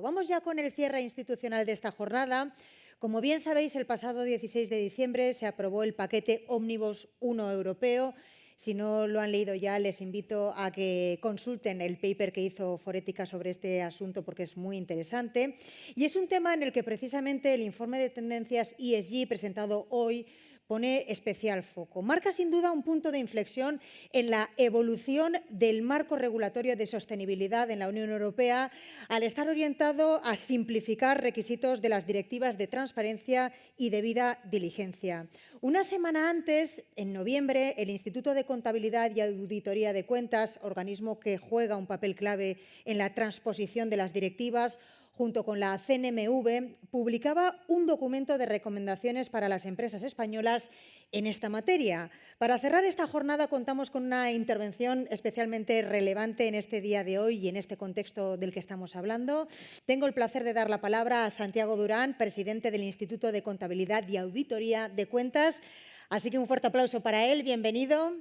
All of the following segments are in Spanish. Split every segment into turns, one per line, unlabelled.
Vamos ya con el cierre institucional de esta jornada. Como bien sabéis, el pasado 16 de diciembre se aprobó el paquete Ómnibus 1 europeo. Si no lo han leído ya, les invito a que consulten el paper que hizo Forética sobre este asunto porque es muy interesante. Y es un tema en el que precisamente el informe de tendencias ESG presentado hoy pone especial foco. Marca sin duda un punto de inflexión en la evolución del marco regulatorio de sostenibilidad en la Unión Europea al estar orientado a simplificar requisitos de las directivas de transparencia y debida diligencia. Una semana antes, en noviembre, el Instituto de Contabilidad y Auditoría de Cuentas, organismo que juega un papel clave en la transposición de las directivas, junto con la CNMV, publicaba un documento de recomendaciones para las empresas españolas en esta materia. Para cerrar esta jornada contamos con una intervención especialmente relevante en este día de hoy y en este contexto del que estamos hablando. Tengo el placer de dar la palabra a Santiago Durán, presidente del Instituto de Contabilidad y Auditoría de Cuentas. Así que un fuerte aplauso para él. Bienvenido.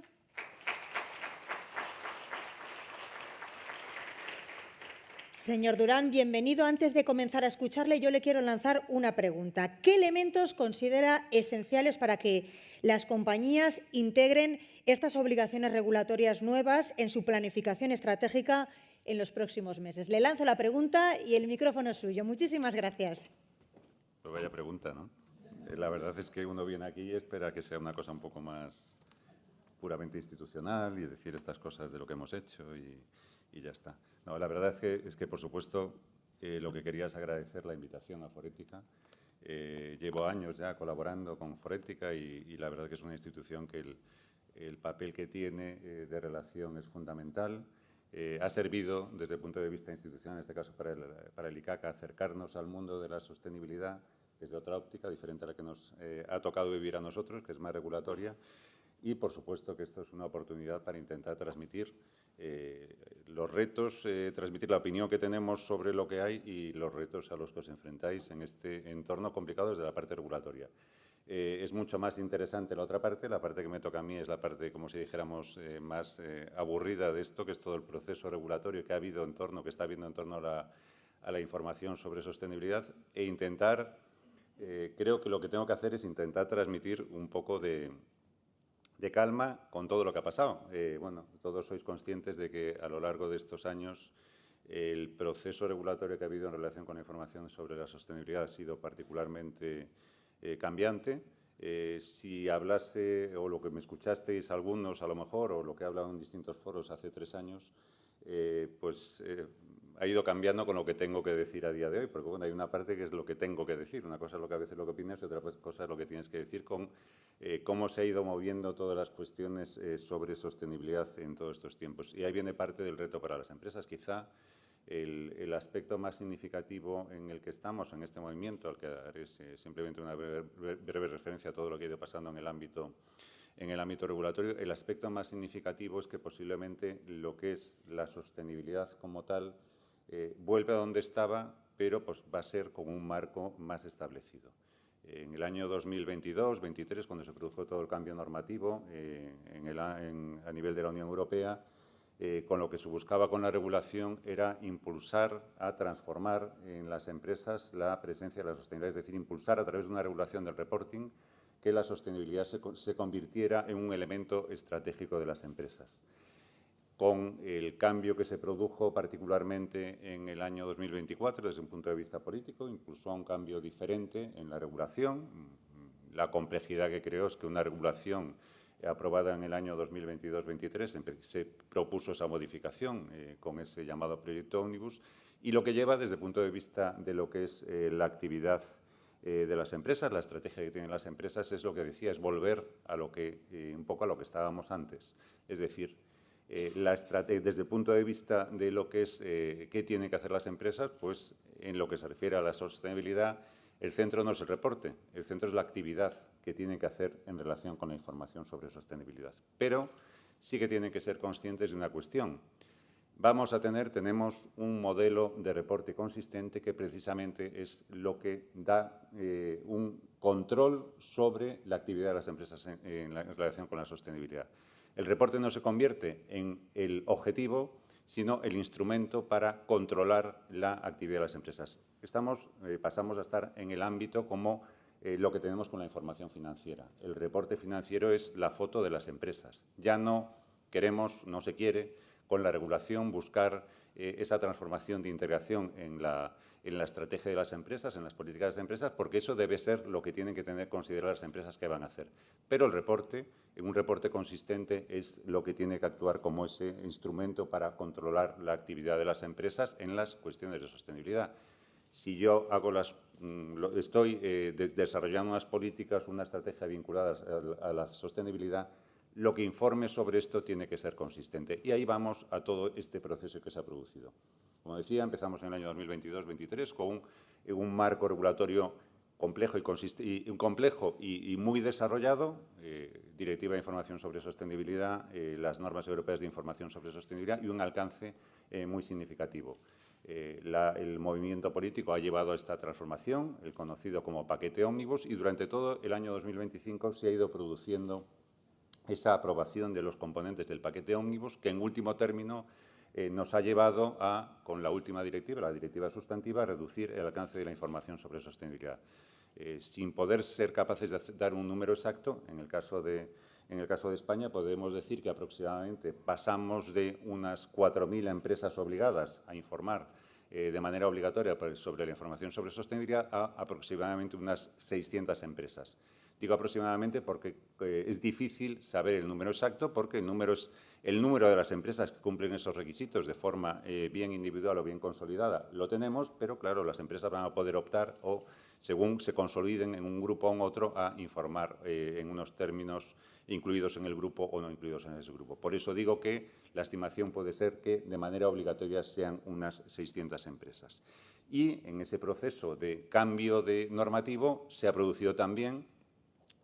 Señor Durán, bienvenido. Antes de comenzar a escucharle, yo le quiero lanzar una pregunta. ¿Qué elementos considera esenciales para que las compañías integren estas obligaciones regulatorias nuevas en su planificación estratégica en los próximos meses? Le lanzo la pregunta y el micrófono es suyo. Muchísimas gracias.
Pues vaya pregunta, ¿no? La verdad es que uno viene aquí y espera que sea una cosa un poco más puramente institucional y decir estas cosas de lo que hemos hecho y ya está. No, la verdad es que por supuesto, lo que quería es agradecer la invitación a Forética. Llevo años ya colaborando con Forética y la verdad que es una institución que el papel que tiene de relación es fundamental. Ha servido, desde el punto de vista institucional, en este caso para el ICAC, acercarnos al mundo de la sostenibilidad desde otra óptica, diferente a la que nos ha tocado vivir a nosotros, que es más regulatoria. Y, por supuesto, que esto es una oportunidad para intentar transmitir los retos, transmitir la opinión que tenemos sobre lo que hay y los retos a los que os enfrentáis en este entorno complicado desde la parte regulatoria. Es mucho más interesante la otra parte. La parte que me toca a mí es la parte, como si dijéramos, más aburrida de esto, que es todo el proceso regulatorio que ha habido en torno, que está habiendo en torno a la información sobre sostenibilidad e intentar, creo que lo que tengo que hacer es intentar transmitir un poco de calma con todo lo que ha pasado. Bueno, todos sois conscientes de que a lo largo de estos años el proceso regulatorio que ha habido en relación con la información sobre la sostenibilidad ha sido particularmente cambiante. Si hablase, o lo que me escuchasteis algunos a lo mejor, o lo que he hablado en distintos foros hace 3 años, ha ido cambiando con lo que tengo que decir a día de hoy, porque bueno, hay una parte que es lo que tengo que decir, una cosa es lo que a veces lo que opinas y otra cosa es lo que tienes que decir con cómo se ha ido moviendo todas las cuestiones sobre sostenibilidad en todos estos tiempos. Y ahí viene parte del reto para las empresas. Quizá el aspecto más significativo en el que estamos, en este movimiento, al que haré simplemente una breve referencia a todo lo que ha ido pasando en el ámbito regulatorio, el aspecto más significativo es que posiblemente lo que es la sostenibilidad como tal vuelve a donde estaba, pero pues, va a ser con un marco más establecido. En el año 2022-23, cuando se produjo todo el cambio normativo a nivel de la Unión Europea, con lo que se buscaba con la regulación era impulsar a transformar en las empresas la presencia de la sostenibilidad, es decir, impulsar a través de una regulación del reporting que la sostenibilidad se convirtiera en un elemento estratégico de las empresas. Con el cambio que se produjo particularmente en el año 2024, desde un punto de vista político, impulsó a un cambio diferente en la regulación. La complejidad que creó es que una regulación aprobada en el año 2022-23 se propuso esa modificación con ese llamado proyecto Ómnibus, y lo que lleva desde el punto de vista de lo que es la actividad de las empresas, la estrategia que tienen las empresas, es lo que decía, es volver a lo que, un poco a lo que estábamos antes. Es decir, desde el punto de vista de lo que es qué tienen que hacer las empresas, pues en lo que se refiere a la sostenibilidad, el centro no es el reporte, el centro es la actividad que tienen que hacer en relación con la información sobre sostenibilidad. Pero sí que tienen que ser conscientes de una cuestión. Tenemos un modelo de reporte consistente que precisamente es lo que da un control sobre la actividad de las empresas en relación con la sostenibilidad. El reporte no se convierte en el objetivo, sino el instrumento para controlar la actividad de las empresas. Pasamos a estar en el ámbito como lo que tenemos con la información financiera. El reporte financiero es la foto de las empresas. Ya no queremos, no se quiere, con la regulación buscar esa transformación de integración en la estrategia de las empresas, en las políticas de las empresas, porque eso debe ser lo que tienen que tener que considerar las empresas que van a hacer. Pero el reporte, un reporte consistente, es lo que tiene que actuar como ese instrumento para controlar la actividad de las empresas en las cuestiones de sostenibilidad. Si yo estoy desarrollando unas políticas, una estrategia vinculada a la sostenibilidad, lo que informe sobre esto tiene que ser consistente. Y ahí vamos a todo este proceso que se ha producido. Como decía, empezamos en el año 2022-23 con un marco regulatorio complejo y muy desarrollado, Directiva de Información sobre Sostenibilidad, las normas europeas de información sobre sostenibilidad y un alcance muy significativo. El movimiento político ha llevado a esta transformación, el conocido como paquete ómnibus, y durante todo el año 2025 se ha ido produciendo esa aprobación de los componentes del paquete ómnibus, que en último término nos ha llevado a, con la última directiva, la directiva sustantiva, a reducir el alcance de la información sobre sostenibilidad. Sin poder ser capaces de dar un número exacto, en el caso de España podemos decir que aproximadamente pasamos de unas 4.000 empresas obligadas a informar de manera obligatoria sobre la información sobre sostenibilidad a aproximadamente unas 600 empresas. Digo aproximadamente porque es difícil saber el número exacto, porque el número de las empresas que cumplen esos requisitos de forma bien individual o bien consolidada lo tenemos, pero claro, las empresas van a poder optar o, según se consoliden en un grupo o en otro, a informar en unos términos incluidos en el grupo o no incluidos en ese grupo. Por eso digo que la estimación puede ser que de manera obligatoria sean unas 600 empresas. Y en ese proceso de cambio de normativo se ha producido también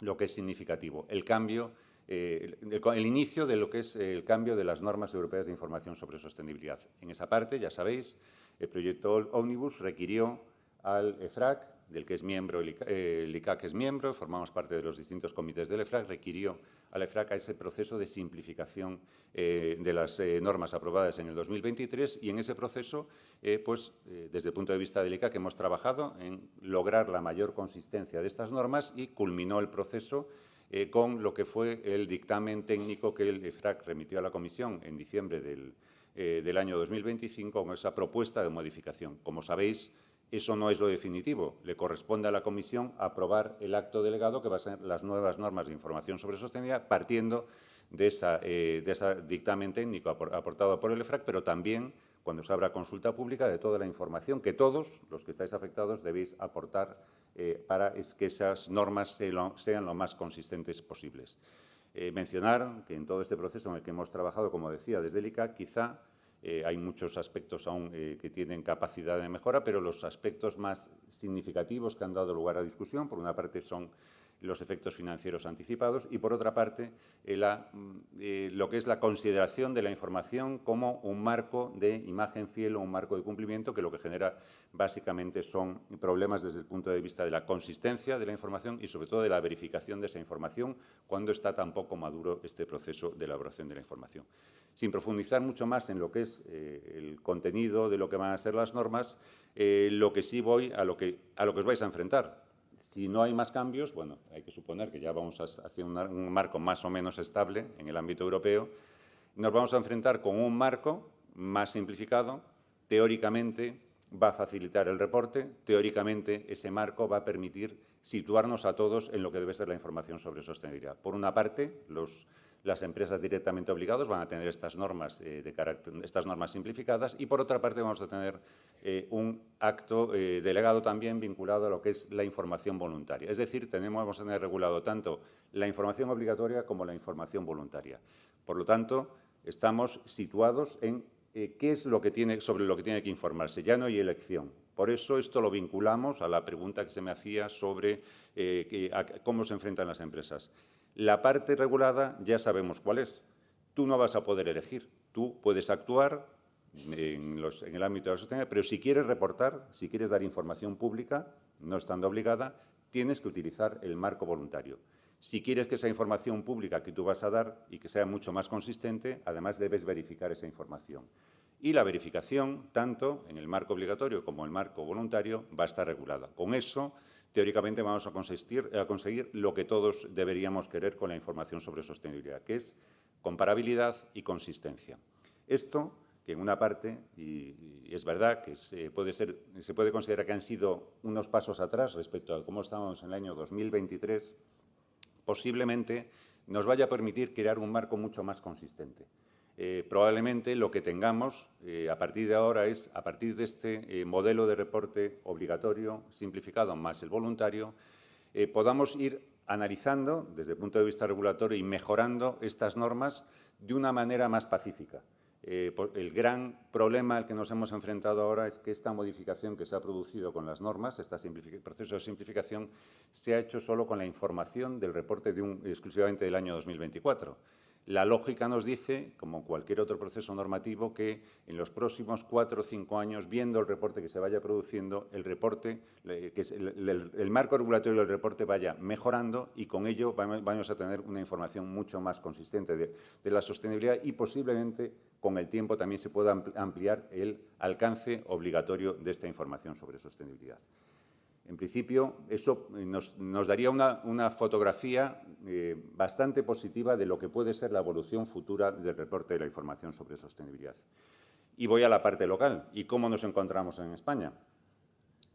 lo que es significativo, el inicio de lo que es el cambio de las normas europeas de información sobre sostenibilidad. En esa parte, ya sabéis, el proyecto Omnibus requirió al EFRAC, del que es miembro, el ICAC es miembro, formamos parte de los distintos comités del EFRAC, requirió al EFRAC a ese proceso de simplificación de las normas aprobadas en el 2023 y en ese proceso, desde el punto de vista del ICAC, hemos trabajado en lograr la mayor consistencia de estas normas y culminó el proceso con lo que fue el dictamen técnico que el EFRAC remitió a la Comisión en diciembre del año 2025 con esa propuesta de modificación. Como sabéis, eso no es lo definitivo. Le corresponde a la Comisión aprobar el acto delegado que va a ser las nuevas normas de información sobre sostenibilidad, partiendo de ese dictamen técnico aportado por el EFRAC, pero también, cuando se abra consulta pública, de toda la información que todos los que estáis afectados debéis aportar para que esas normas sean lo más consistentes posibles. Mencionar que en todo este proceso en el que hemos trabajado, como decía, desde el ICAC, quizá hay muchos aspectos aún que tienen capacidad de mejora, pero los aspectos más significativos que han dado lugar a discusión, por una parte, son los efectos financieros anticipados y, por otra parte, lo que es la consideración de la información como un marco de imagen fiel o un marco de cumplimiento que lo que genera básicamente son problemas desde el punto de vista de la consistencia de la información y, sobre todo, de la verificación de esa información cuando está tan poco maduro este proceso de elaboración de la información. Sin profundizar mucho más en lo que es el contenido de lo que van a ser las normas, lo que sí voy a lo que os vais a enfrentar. Si no hay más cambios, bueno, hay que suponer que ya vamos hacia un marco más o menos estable en el ámbito europeo. Nos vamos a enfrentar con un marco más simplificado. Teóricamente va a facilitar el reporte. Teóricamente ese marco va a permitir situarnos a todos en lo que debe ser la información sobre sostenibilidad. Por una parte, las empresas directamente obligadas van a tener estas normas estas normas simplificadas y, por otra parte, vamos a tener un acto delegado también vinculado a lo que es la información voluntaria. Es decir, vamos a tener regulado tanto la información obligatoria como la información voluntaria. Por lo tanto, estamos situados en qué es sobre lo que tiene que informarse. Ya no hay elección. Por eso esto lo vinculamos a la pregunta que se me hacía sobre cómo se enfrentan las empresas. La parte regulada ya sabemos cuál es. Tú no vas a poder elegir. Tú puedes actuar en el ámbito de la sostenibilidad, pero si quieres reportar, si quieres dar información pública, no estando obligada, tienes que utilizar el marco voluntario. Si quieres que esa información pública que tú vas a dar y que sea mucho más consistente, además debes verificar esa información. y la verificación, tanto en el marco obligatorio como en el marco voluntario, va a estar regulada. Con eso, teóricamente, vamos a conseguir lo que todos deberíamos querer con la información sobre sostenibilidad, que es comparabilidad y consistencia. Esto, que en una parte, y es verdad que se puede considerar que han sido unos pasos atrás respecto a cómo estábamos en el año 2023, posiblemente nos vaya a permitir crear un marco mucho más consistente. Probablemente lo que tengamos a partir de ahora es, a partir de este modelo de reporte obligatorio, simplificado, más el voluntario, podamos ir analizando desde el punto de vista regulatorio y mejorando estas normas de una manera más pacífica. El gran problema al que nos hemos enfrentado ahora es que esta modificación que se ha producido con las normas, este proceso de simplificación, se ha hecho solo con la información del reporte exclusivamente del año 2024. La lógica nos dice, como cualquier otro proceso normativo, que en los próximos 4 o 5 años, viendo el reporte que se vaya produciendo, el marco regulatorio del reporte vaya mejorando y con ello vamos a tener una información mucho más consistente de la sostenibilidad y posiblemente con el tiempo también se pueda ampliar el alcance obligatorio de esta información sobre sostenibilidad. En principio, eso nos daría una fotografía bastante positiva de lo que puede ser la evolución futura del reporte de la información sobre sostenibilidad. Y voy a la parte local. ¿Y cómo nos encontramos en España?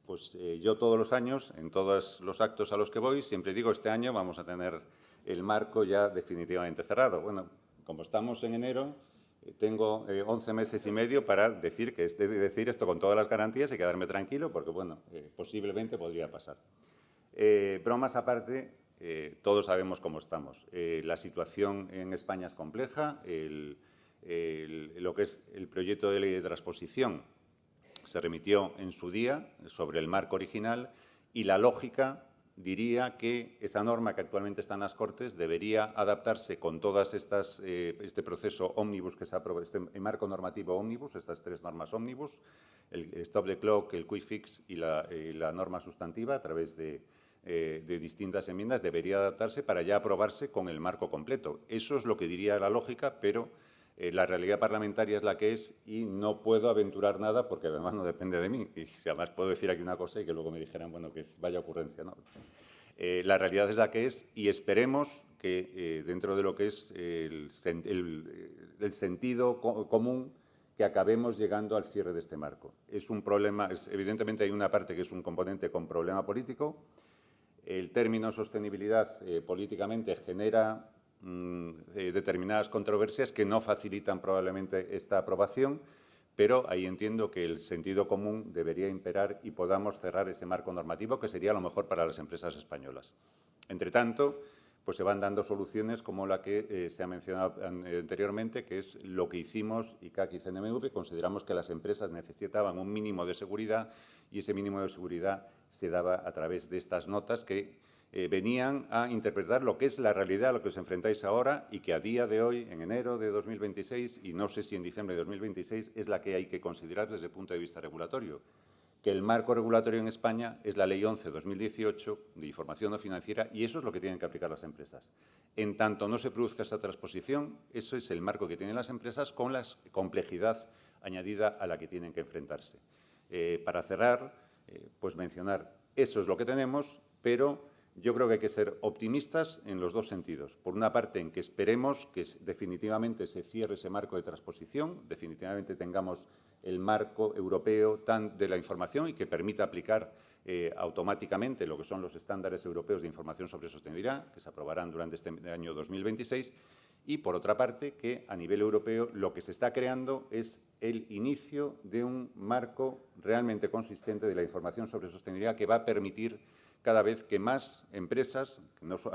Pues yo todos los años, en todos los actos a los que voy, siempre digo, este año vamos a tener el marco ya definitivamente cerrado. Bueno, como estamos en enero, tengo 11 meses y medio para decir esto con todas las garantías y quedarme tranquilo porque, bueno, posiblemente podría pasar. Bromas aparte, todos sabemos cómo estamos. La situación en España es compleja. Lo que es el proyecto de ley de transposición se remitió en su día sobre el marco original y la lógica diría que esa norma que actualmente está en las Cortes debería adaptarse con todas estas, este proceso ómnibus que se aprobó, este marco normativo ómnibus, estas 3 normas ómnibus, el Stop the Clock, el Quick Fix y la norma sustantiva a través de distintas enmiendas, debería adaptarse para ya aprobarse con el marco completo. Eso es lo que diría la lógica, pero la realidad parlamentaria es la que es y no puedo aventurar nada porque además no depende de mí. Y además puedo decir aquí una cosa y que luego me dijeran, bueno, que vaya ocurrencia, ¿no? La realidad es la que es y esperemos que dentro de lo que es el sentido común que acabemos llegando al cierre de este marco. Es un problema, evidentemente hay una parte que es un componente con problema político. El término sostenibilidad políticamente genera determinadas controversias que no facilitan probablemente esta aprobación, pero ahí entiendo que el sentido común debería imperar y podamos cerrar ese marco normativo que sería lo mejor para las empresas españolas. Entre tanto, pues se van dando soluciones como la que se ha mencionado anteriormente, que es lo que hicimos ICAC y CNMV. Consideramos que las empresas necesitaban un mínimo de seguridad y ese mínimo de seguridad se daba a través de estas notas que venían a interpretar lo que es la realidad a lo que os enfrentáis ahora y que a día de hoy, en enero de 2026, y no sé si en diciembre de 2026, es la que hay que considerar desde el punto de vista regulatorio. Que el marco regulatorio en España es la Ley 11/2018 de información no financiera y eso es lo que tienen que aplicar las empresas. En tanto no se produzca esa transposición, eso es el marco que tienen las empresas con la complejidad añadida a la que tienen que enfrentarse. Para cerrar, pues mencionar, eso es lo que tenemos, pero yo creo que hay que ser optimistas en los dos sentidos. Por una parte, en que esperemos que definitivamente se cierre ese marco de transposición, definitivamente tengamos el marco europeo de la información y que permita aplicar automáticamente lo que son los estándares europeos de información sobre sostenibilidad, que se aprobarán durante este año 2026. Y, por otra parte, que a nivel europeo lo que se está creando es el inicio de un marco realmente consistente de la información sobre sostenibilidad que va a permitir cada vez que más empresas,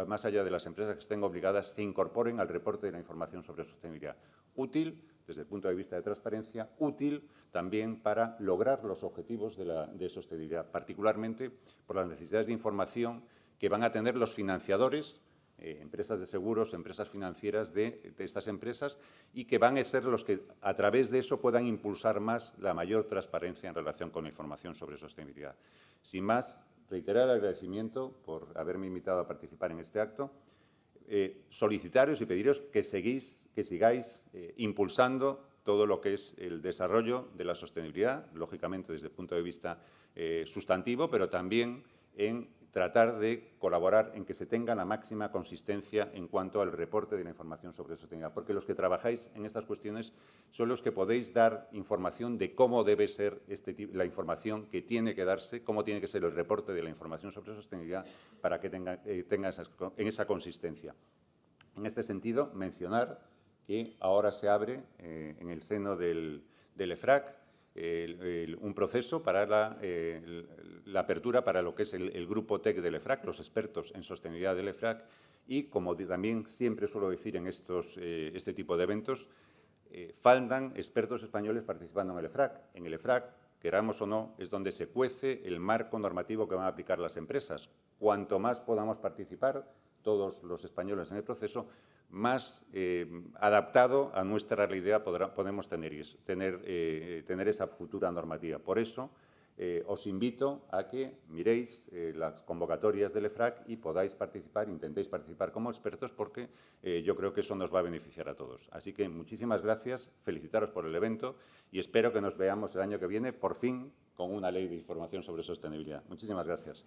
más allá de las empresas que estén obligadas, se incorporen al reporte de la información sobre sostenibilidad. Útil desde el punto de vista de transparencia, útil también para lograr los objetivos de sostenibilidad, particularmente por las necesidades de información que van a tener los financiadores, empresas de seguros, empresas financieras de estas empresas y que van a ser los que a través de eso puedan impulsar más la mayor transparencia en relación con la información sobre sostenibilidad. Sin más, reiterar el agradecimiento por haberme invitado a participar en este acto, solicitaros y pediros que sigáis impulsando todo lo que es el desarrollo de la sostenibilidad, lógicamente desde el punto de vista sustantivo, pero también en tratar de colaborar en que se tenga la máxima consistencia en cuanto al reporte de la información sobre sostenibilidad, porque los que trabajáis en estas cuestiones son los que podéis dar información de cómo debe ser la información que tiene que darse, cómo tiene que ser el reporte de la información sobre sostenibilidad para que tenga en esa consistencia. En este sentido, mencionar que ahora se abre en el seno del EFRAC un proceso para la apertura para lo que es el grupo TEC del EFRAC, los expertos en sostenibilidad del EFRAC, y como también siempre suelo decir en este tipo de eventos, faltan expertos españoles participando en el EFRAC. En el EFRAC, queramos o no, es donde se cuece el marco normativo que van a aplicar las empresas. Cuanto más podamos participar, todos los españoles en el proceso, más adaptado a nuestra realidad podemos tener esa futura normativa. Por eso, os invito a que miréis las convocatorias del EFRAC y podáis participar, intentéis participar como expertos, porque yo creo que eso nos va a beneficiar a todos. Así que muchísimas gracias, felicitaros por el evento y espero que nos veamos el año que viene, por fin, con una ley de información sobre sostenibilidad. Muchísimas gracias.